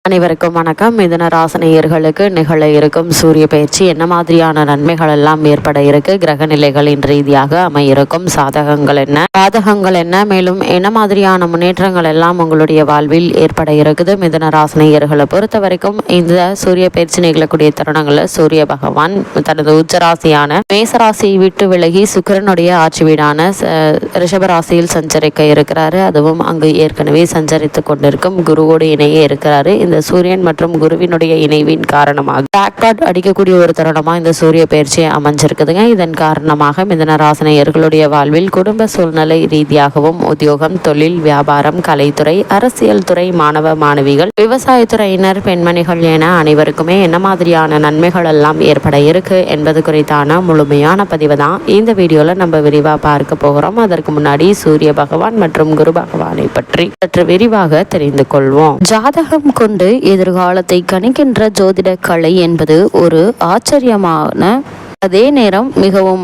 அனைவருக்கும் வணக்கம். மிதுன ராசினியர்களுக்கு நிகழ இருக்கும் சூரிய பயிற்சி என்ன மாதிரியான நன்மைகள் எல்லாம் ஏற்பட இருக்கு, கிரக நிலைகளின் ரீதியாக அமையிருக்கும் சாதகங்கள் என்ன, பாதகங்கள் என்ன, மேலும் என்ன மாதிரியான முன்னேற்றங்கள் எல்லாம் உங்களுடைய வாழ்வில் ஏற்பட இருக்குது. மிதுன ராசினியர்களை பொறுத்த வரைக்கும் இந்த சூரிய பயிற்சி நிகழக்கூடிய தருணங்களில் சூரிய பகவான் தனது உச்சராசியான மேசராசியை விட்டு விலகி சுக்கிரனுடைய ஆட்சி வீடான ரிஷபராசியில் சஞ்சரிக்க இருக்கிறாரு. அதுவும் அங்கு ஏற்கனவே சஞ்சரித்து கொண்டிருக்கும் குருவோடு இணையே இருக்கிறாரு. இந்த சூரியன் மற்றும் குருவினுடைய இணைவின் காரணமாக ஜாக்பாட் அடிக்கக்கூடிய ஒரு தருணமா இந்த சூரிய பயிற்சியை அமைஞ்சிருக்குதுங்க. இதன் காரணமாக மிதுன ராசினியர்களுடைய வாழ்வில் குடும்ப சூழ்நிலை ரீதியாகவும் உத்தியோகம், தொழில், வியாபாரம், கலைத்துறை, அரசியல் துறை, மாணவ மாணவிகள், விவசாயத்துறையினர், பெண்மணிகள் என அனைவருக்குமே என்ன மாதிரியான நன்மைகள் எல்லாம் ஏற்பட இருக்கு என்பது குறித்தான முழுமையான பதிவு தான் இந்த வீடியோல நம்ம விரிவா பார்க்க போகிறோம். அதற்கு முன்னாடி சூரிய பகவான் மற்றும் குரு பகவானை பற்றி சற்று விரிவாக தெரிந்து கொள்வோம். ஜாதகம் கொண்டு எதிர்காலத்தை கணிக்கின்ற ஜோதிட கலை என்பது ஒரு ஆச்சரியமான அதே நேரம் மிகவும்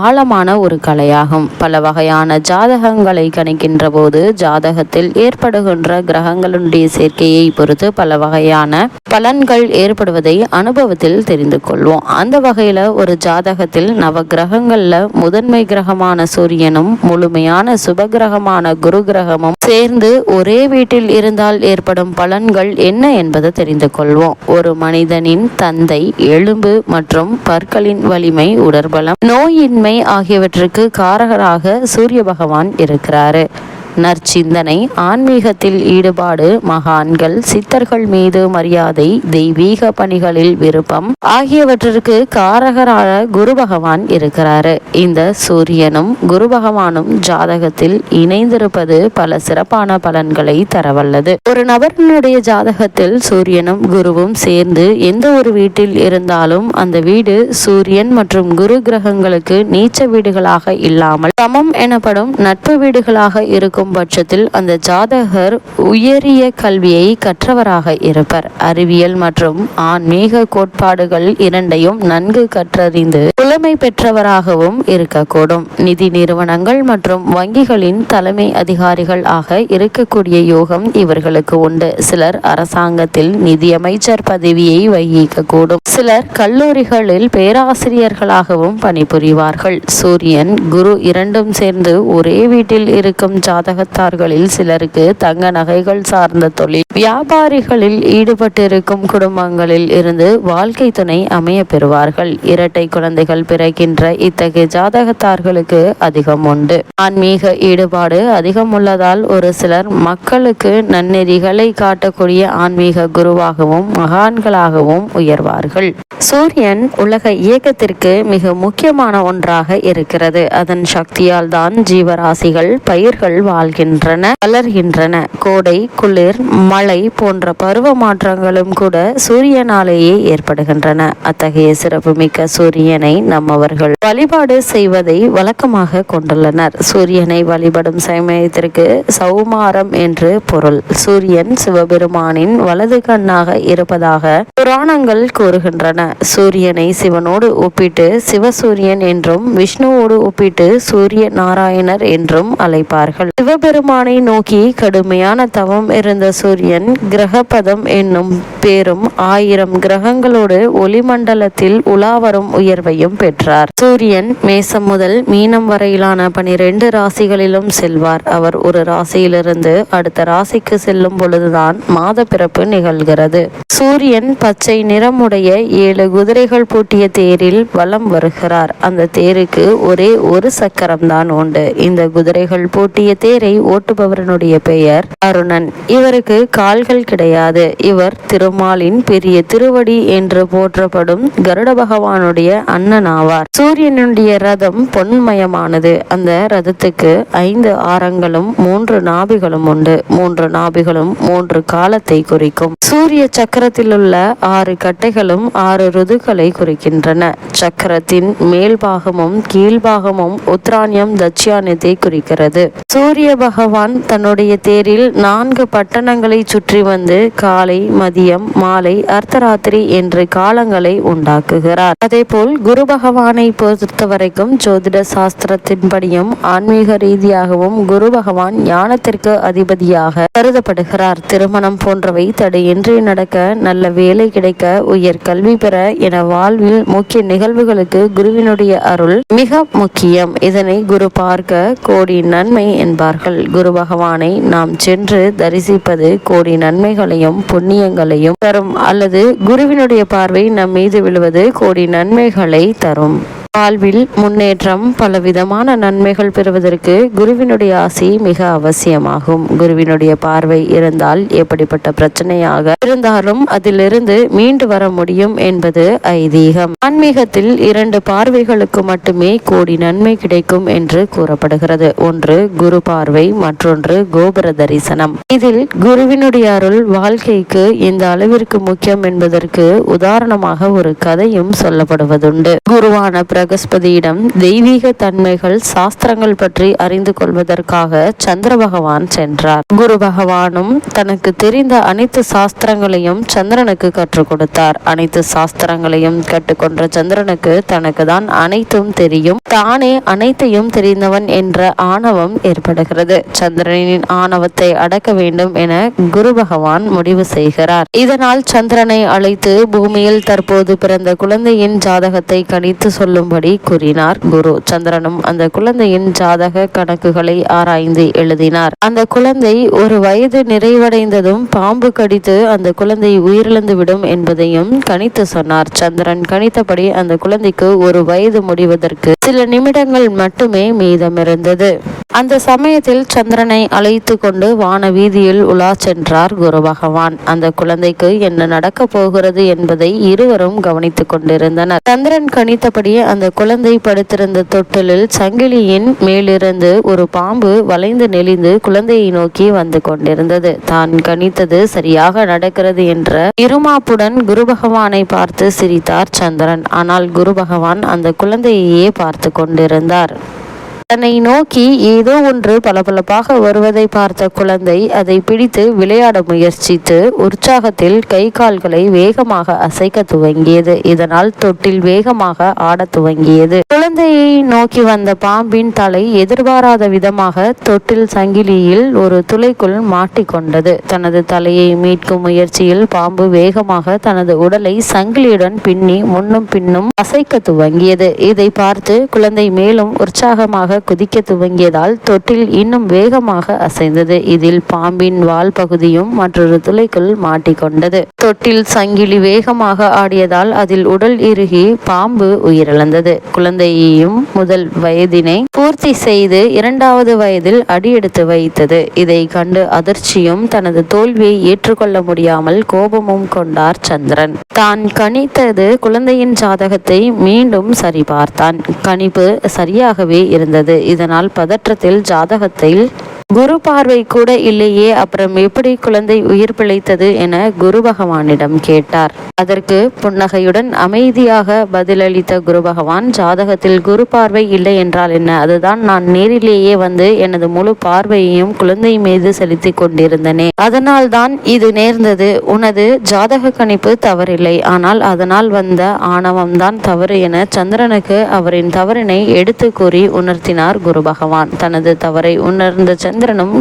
ஆழமான ஒரு கலையாகும். பல வகையான ஜாதகங்களை கணிக்கின்ற போது ஜாதகத்தில் ஏற்படுகின்ற கிரகங்களுடைய சேர்க்கையை பொறுத்து பல வகையான பலன்கள் ஏற்படுவதை அனுபவத்தில் தெரிந்து கொள்வோம். அந்த வகையில ஒரு ஜாதகத்தில் நவ கிரகங்கள்ல முதன்மை கிரகமான சூரியனும் முழுமையான சுப கிரகமான குரு கிரகமும் சேர்ந்து ஒரே வீட்டில் இருந்தால் ஏற்படும் பலன்கள் என்ன என்பதை தெரிந்து கொள்வோம். ஒரு மனிதனின் தந்தை, எலும்பு மற்றும் பற்களின் வலிமை, உடற்பலம், நோயின்மை ஆகியவற்றுக்கு காரகராக சூரிய பகவான் இருக்கிறாரு. நற்சிந்தனை, ஆன்மீகத்தில் ஈடுபாடு, மகான்கள், சித்தர்கள் மீது மரியாதை, தெய்வீக பணிகளில் விருப்பம் ஆகியவற்றிற்கு காரகரான குரு பகவான் இருக்கிறாரு. இந்த சூரியனும் குரு பகவானும் ஜாதகத்தில் இணைந்திருப்பது பல சிறப்பான பலன்களை தரவல்லது. ஒரு நபரினுடைய ஜாதகத்தில் சூரியனும் குருவும் சேர்ந்து எந்த ஒரு வீட்டில் இருந்தாலும் அந்த வீடு சூரியன் மற்றும் குரு கிரகங்களுக்கு நீச்ச வீடுகளாக இல்லாமல் சமம் எனப்படும் நட்பு வீடுகளாக இருக்கும் பட்சத்தில் அந்த ஜாதகர் உயரிய கல்வியை கற்றவராக இருப்பர். அறிவியல் மற்றும் ஆன்மீக கோட்பாடுகள் இரண்டையும் நன்கு கற்றறிந்து புலமை பெற்றவராகவும் இருக்கக்கூடும். நிதி நிறுவனங்கள் மற்றும் வங்கிகளின் தலைமை அதிகாரிகள் ஆக இருக்கக்கூடிய யோகம் இவர்களுக்கு உண்டு. சிலர் அரசாங்கத்தில் நிதியமைச்சர் பதவியை வகிக்கக்கூடும். சிலர் கல்லூரிகளில் பேராசிரியர்களாகவும் பணிபுரிவார்கள். சூரியன் குரு இரண்டும் சேர்ந்து ஒரே வீட்டில் இருக்கும் ஜாதகத்தார்களில் சிலருக்கு தங்க நகைகள் சார்ந்த தொழில், வியாபாரிகளில் ஈடுபட்டிருக்கும் குடும்பங்களில் இருந்து வாழ்க்கை துணை அமைய பெறுவார்கள். இரட்டை குழந்தைகள் பிறக்கின்ற இத்தகைய ஜாதகத்தார்களுக்கு அதிகம் உண்டு. ஆன்மீக ஈடுபாடு அதிகம் உள்ளதால் ஒரு சிலர் மக்களுக்கு நன்னெறிகளை காட்டக்கூடிய ஆன்மீக குருவாகவும் மகான்களாகவும் உயர்வார்கள். சூரியன் உலக இயக்கத்திற்கு மிக முக்கியமான ஒன்றாக இருக்கிறது. அதன் சக்தியால் தான் ஜீவராசிகள், பயிர்கள் வாழ்கின்றன, வளர்கின்றன. கோடை, குளிர், மழை போன்ற பருவ மாற்றங்களும் கூட சூரியனாலேயே ஏற்படுகின்றன. அத்தகைய சிறப்புமிக்க சூரியனை நம்மவர்கள் வழிபாடு செய்வதை வழக்கமாக கொண்டுள்ளனர். சூரியனை வழிபடும் சமயத்திற்கு சௌமாரம் என்று பொருள். சூரியன் சிவபெருமானின் வலது கண்ணாக இருப்பதாக புராணங்கள் கூறுகின்றன. சூரியனை சிவனோடு ஒப்பிட்டு சிவசூரியன் என்றும், விஷ்ணுவோடு ஒப்பிட்டு சூரிய நாராயணர் என்றும் அழைப்பார்கள். சிவபெருமானை நோக்கி கடுமையான தவம் இருந்த சூரியன் கிரகபதம் என்னும் பேரும் 1000 கிரகங்களோடு ஒளிமண்டலத்தில் உலாவரும் உயர்வையும் பெற்றார். சூரியன் மேசம் முதல் மீனம் வரையிலான 12 ராசிகளிலும் செல்வார். அவர் ஒரு ராசியிலிருந்து அடுத்த ராசிக்கு செல்லும் பொழுதுதான் மாத பிறப்பு நிகழ்கிறது. சூரியன் பச்சை நிறமுடைய 7 குதிரைகள் பூட்டிய தேரில் வலம் வருகிறார். அந்த தேருக்கு ஒரே ஒரு சக்கரம் தான் உண்டு. இந்த குதிரைகள் பூட்டிய தேரை ஓட்டுபவரனுடைய பெயர் அருணன். இவருக்கு கால்கள் கிடையாது. இவர் திருமாலின் பெரிய திருவடி என்று போற்றப்படும் கருட பகவானுடைய அண்ணன் ஆவார். சூரியனுடைய ரதம் பொன்மயமானது. அந்த ரதத்துக்கு 5 ஆரங்களும் 3 நாபிகளும் உண்டு. 3 நாபிகளும் 3 காலத்தை குறிக்கும். சூரிய சக்கரத்தில் உள்ள 6 கட்டைகளும் 6 ருதுக்களை குறிக்கின்றன. சக்கரத்தின் மேல் பாகமும் கீழ்பாகமும் உத்ராணியம், தட்சியானத்தை குறிக்கிறது. சூரிய சூரிய பகவான் தன்னுடைய தேரில் 4 பட்டணங்களை சுற்றி வந்து காலை, மதியம், மாலை, அர்த்தராத்திரி என்று காலங்களை உண்டாக்குகிறார். அதேபோல் குரு பகவானை பொறுத்தவரைக்கும் ஜோதிட சாஸ்திரத்தின்படியும் ஆன்மீக ரீதியாகவும் குரு பகவான் ஞானத்திற்கு அதிபதியாக கருதப்படுகிறார். திருமணம் போன்றவை தடையின்றி நடக்க, நல்ல வேலை கிடைக்க, உயர் கல்வி பெற என வாழ்வில் முக்கிய நிகழ்வுகளுக்கு குருவினுடைய அருள் மிக முக்கியம். இதனை குரு பார்க்க கோடி நன்மை என்பார்கள். குரு பகவானை நாம் சென்று தரிசிப்பது கோடி நன்மைகளையும் புண்ணியங்களையும் தரும். அல்லது குருவினுடைய பார்வை நம் மீது விழுவது கோடி நன்மைகளை தரும். வாழ்வில் முன்னேற்றம், பலவிதமான நன்மைகள் பெறுவதற்கு குருவினுடைய ஆசி மிக அவசியமாகும். குருவினுடைய பார்வை இருந்தால் எப்படிப்பட்ட பிரச்சனையாக இருந்தாலும் அதிலிருந்து மீண்டு வர முடியும் என்பது ஐதீகம். ஆன்மீகத்தில் 2 பார்வைகளுக்கு மட்டுமே கோடி நன்மை கிடைக்கும் என்று கூறப்படுகிறது. ஒன்று குரு பார்வை, மற்றொன்று கோபுர தரிசனம். இதில் குருவினுடைய அருள் வாழ்க்கைக்கு இந்த அளவிற்கு முக்கியம் என்பதற்கு உதாரணமாக ஒரு கதையும் சொல்லப்படுவதுண்டு. குருவான பிரகஸ்பதியிடம் தெய்வீக தன்மைகள், சாஸ்திரங்கள் பற்றி அறிந்து கொள்வதற்காக சந்திர பகவான் சென்றார். குரு பகவானும் தனக்கு தெரிந்த அனைத்து சாஸ்திரங்களையும் சந்திரனுக்கு கற்றுக் கொடுத்தார். அனைத்து சாஸ்திரங்களையும் கற்றுக்கொண்ட சந்திரனுக்கு தனக்கு தான் அனைத்தும் தெரியும், தானே அனைத்தையும் தெரிந்தவன் என்ற ஆணவம் ஏற்படுகிறது. சந்திரனின் ஆணவத்தை அடக்க வேண்டும் என குரு பகவான் முடிவு செய்கிறார். இதனால் சந்திரனை அழைத்து பூமியில் தற்போது பிறந்த குழந்தையின் ஜாதகத்தை கணித்து சொல்லும் கூறினார் குரு. சந்திரனும் அந்த குழந்தையின் ஜாதக கணக்குகளை ஆராய்ந்து எழுதினார். அந்த குழந்தை 1 வயது நிறைவடைந்ததும் பாம்பு கடித்து அந்த குழந்தை உயிரிழந்து விடும் என்பதையும் கணித்து சொன்னார். சந்திரன் கணித்தபடி அந்த குழந்தைக்கு 1 வயது முடிவதற்கு சில நிமிடங்கள் மட்டுமே மீதமிருந்தது. அந்த சமயத்தில் சந்திரனை அழைத்து கொண்டு வான வீதியில் உலா சென்றார் குரு பகவான். அந்த குழந்தைக்கு என்ன நடக்க போகிறது என்பதை இருவரும் கவனித்துக் கொண்டிருந்தனர். சந்திரன் கணித்தபடி அந்த குழந்தை படுத்திருந்த தொட்டிலில் சங்கிலியின் மேலிருந்து ஒரு பாம்பு வளைந்து நெளிந்து குழந்தையை நோக்கி வந்து கொண்டிருந்தது. தான் கணித்தது சரியாக நடக்கிறது என்ற இருமாப்புடன் குரு பகவானை பார்த்து சிரித்தார் சந்திரன். ஆனால் குரு பகவான் அந்த குழந்தையையே பார்த்து கொண்டிருந்தார். தன்னை நோக்கி ஏதோ ஒன்று பளபளப்பாக வருவதை பார்த்த குழந்தை அதை பிடித்து விளையாட முயற்சித்து உற்சாகத்தில் கை கால்களை வேகமாக அசைக்க துவங்கியது. இதனால் தொட்டில் வேகமாக ஆடத் துவங்கியது. குழந்தையை நோக்கி வந்த பாம்பின் தலை எதிர்பாராத விதமாக தொட்டில் சங்கிலியில் ஒரு துளைக்குள் மாட்டிக்கொண்டது. தனது தலையை மீட்கும் முயற்சியில் பாம்பு வேகமாக தனது உடலை சங்கிலியுடன் பின்னி முன்னும் பின்னும் அசைக்க துவங்கியது. இதை பார்த்து குழந்தை மேலும் உற்சாகமாக குதிக்க துவங்கியதால் தொட்டில் இன்னும் வேகமாக அசைந்தது. இதில் பாம்பின் வால் பகுதியும் மற்றொரு துளைக்குள் மாட்டிக்கொண்டது. தொட்டில் சங்கிலி வேகமாக ஆடியதால் அதில் உடல் இறுகி பாம்பு உயிரிழந்தது. குழந்தையையும் முதல் வயதினை பூர்த்தி செய்து 2வது வயதில் அடியெடுத்து வைத்தது. இதை கண்டு அதிர்ச்சியும் தனது தோல்வியை ஏற்றுக்கொள்ள முடியாமல் கோபமும் கொண்டார் சந்திரன். தான் கணித்தது குழந்தையின் ஜாதகத்தை மீண்டும் சரிபார்த்தான். கணிப்பு சரியாகவே இருந்தது. இதனால் பதற்றத்தில் ஜாதகத்தில் குரு பார்வை கூட இல்லையே, அப்புறம் எப்படி குழந்தை உயிர் பிழைத்தது என குரு பகவானிடம் கேட்டார். அதற்கு புன்னகையுடன் அமைதியாக பதிலளித்த குரு பகவான், ஜாதகத்தில் குரு பார்வை இல்லை என்றால் என்ன? அதுதான் நான் நேரிலேயே வந்து எனது முழு பார்வையையும் குழந்தை மீது செலுத்தி கொண்டிருந்தனே, அதனால் தான் இது நேர்ந்தது. உனது ஜாதக கணிப்பு தவறில்லை, ஆனால் அதனால் வந்த ஆணவம்தான் தவறு என சந்திரனுக்கு அவரின் தவறினை எடுத்து கூறி உணர்த்தினார் குரு பகவான். தனது தவறை உணர்ந்த சந்திரனும்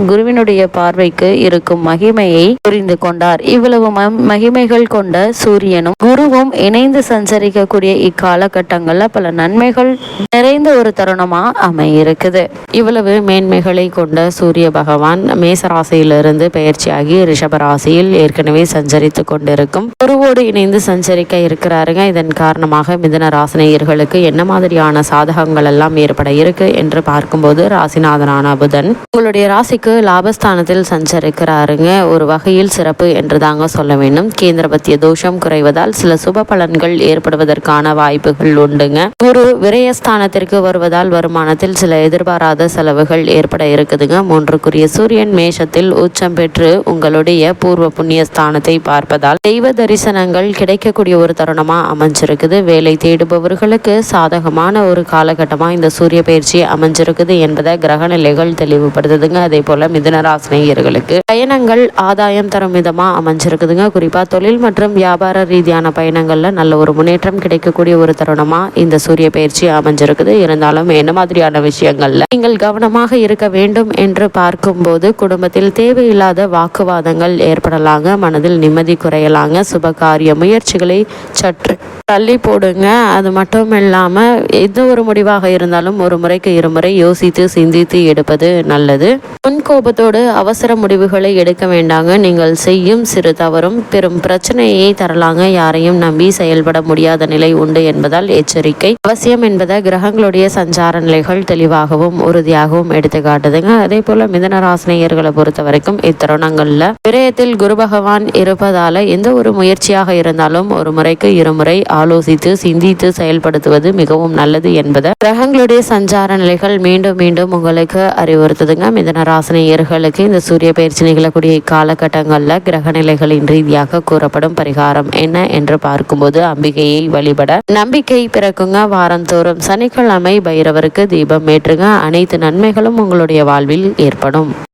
குருவினுடைய பார்வைக்கு இருக்கும் மகிமையை புரிந்து கொண்டார். இவ்வளவு மகிமைகள் கொண்ட சூரியனும் குருவும் இணைந்து சஞ்சரிக்கக்கூடிய இக்காலகட்டங்கள்ல பல நன்மைகள் நிறைந்த ஒரு தருணமா அமையிருக்குது. இவ்வளவு மேன்மைகளை கொண்ட சூரிய பகவான் மேசராசியிலிருந்து பெயர்ச்சியாகி ரிஷபராசியில் ஏற்கனவே சஞ்சரித்து கொண்டிருக்கும் குருவோடு இணைந்து சஞ்சரிக்க இருக்கிறாருங்க. இதன் காரணமாக மிதுன ராசினியர்களுக்கு என்ன மாதிரியான சாதகங்கள் எல்லாம் ஏற்பட இருக்கு என்று பார்க்கும்போது, ராசிநாதனான புதன் உங்களுடைய ராசிக்கு லாபஸ்தானத்தில் சஞ்சரிக்கிறாருங்க. ஒரு வகையில் சிறப்பு என்று தாங்க சொல்ல வேண்டும். கேந்திரபத்திய தோஷம் குறைவதால் சில சுப பலன்கள் ஏற்படுவதற்கான வாய்ப்புகள் உண்டுங்க. குரு விரயஸ்தானத்திற்கு வருவதால் வருமானத்தில் சில எதிர்பாராத செலவுகள் ஏற்பட இருக்குதுங்க. 3க்குரிய சூரியன் மேஷத்தில் உச்சம் பெற்று உங்களுடைய பூர்வ புண்ணிய ஸ்தானத்தை பார்ப்பதால் தெய்வ தரிசனங்கள் கிடைக்கக்கூடிய ஒரு தருணமா அமைஞ்சிருக்குது. வேலை தேடுபவர்களுக்கு சாதகமான ஒரு காலகட்டமா இந்த சூரிய பயிற்சி அமைஞ்சிருக்குது என்பதை கிரக நிலைகள் தெளிவுபடுத்துதுங்க. அதே போல மிதுன ராசி நேயர்களுக்கு பயணங்கள் ஆதாயம் தரும் விதமா அமைஞ்சிருக்குதுங்க. குறிப்பா தொழில் மற்றும் வியாபார ரீதியான பயணங்கள்ல நல்ல ஒரு முன்னேற்றம் கிடைக்கக்கூடிய ஒரு தருணமா இந்த சூரிய பயிற்சி அமைஞ்சிருக்குது. இருந்தாலும் என்ன மாதிரியான விஷயங்கள்ல நீங்கள் கவனமாக இருக்க வேண்டும் என்று பார்க்கும்போது குடும்பத்தில் தேவையில்லாத வாக்குவாதங்கள் ஏற்படலாங்க. மனதில் நிம்மதி குறையலாங்க. சுபகாரிய முயற்சிகளை சற்று தள்ளி போடுங்க. அது மட்டும் இல்லாம எந்த ஒரு முடிவாக இருந்தாலும் ஒரு முறைக்கு இருமுறை யோசித்து சிந்தித்து எடுப்பது நல்லது. முன்கோபத்தோடு அவசர முடிவுகளை எடுக்க வேண்டாங்க. நீங்கள் செய்யும் சிறு தவறும் பெரும் பிரச்சனையை தரலாங்க. யாரையும் நம்பி செயல்பட முடியாத நிலை உண்டு என்பதால் எச்சரிக்கை அவசியம் என்பதை கிரகங்களுடைய சஞ்சார நிலைகள் தெளிவாகவும் உறுதியாகவும் எடுத்து காட்டுதுங்க. அதே போல மிதுன ராசி நேயர்களை பொறுத்த வரைக்கும் இத்தருணங்கள்ல விரயத்தில் குரு பகவான் இருப்பதால எந்த ஒரு முயற்சியாக இருந்தாலும் ஒரு முறைக்கு இருமுறை ஆலோசித்து சிந்தித்து செயல்படுத்துவது மிகவும் நல்லது என்பதை கிரகங்களுடைய சஞ்சார நிலைகள் மீண்டும் மீண்டும் உங்களுக்கு அறிவுறுத்துதுங்க. மிதுன ராசி நேயர்களுக்கு இந்த சூரிய பயிற்சி நிகழக்கூடிய காலகட்டங்கள்ல கிரக நிலைகளின் ரீதியாக கூறப்படும் பரிகாரம் என்ன என்று பார்க்கும்போது அம்பிகையை வழிபட நம்பிக்கை பிறக்குங்க. வாரந்தோறும் சனிக்கிழமை பைரவருக்கு தீபம் ஏற்றுங்க. அனைத்து நன்மைகளும் உங்களுடைய வாழ்வில் ஏற்படும்.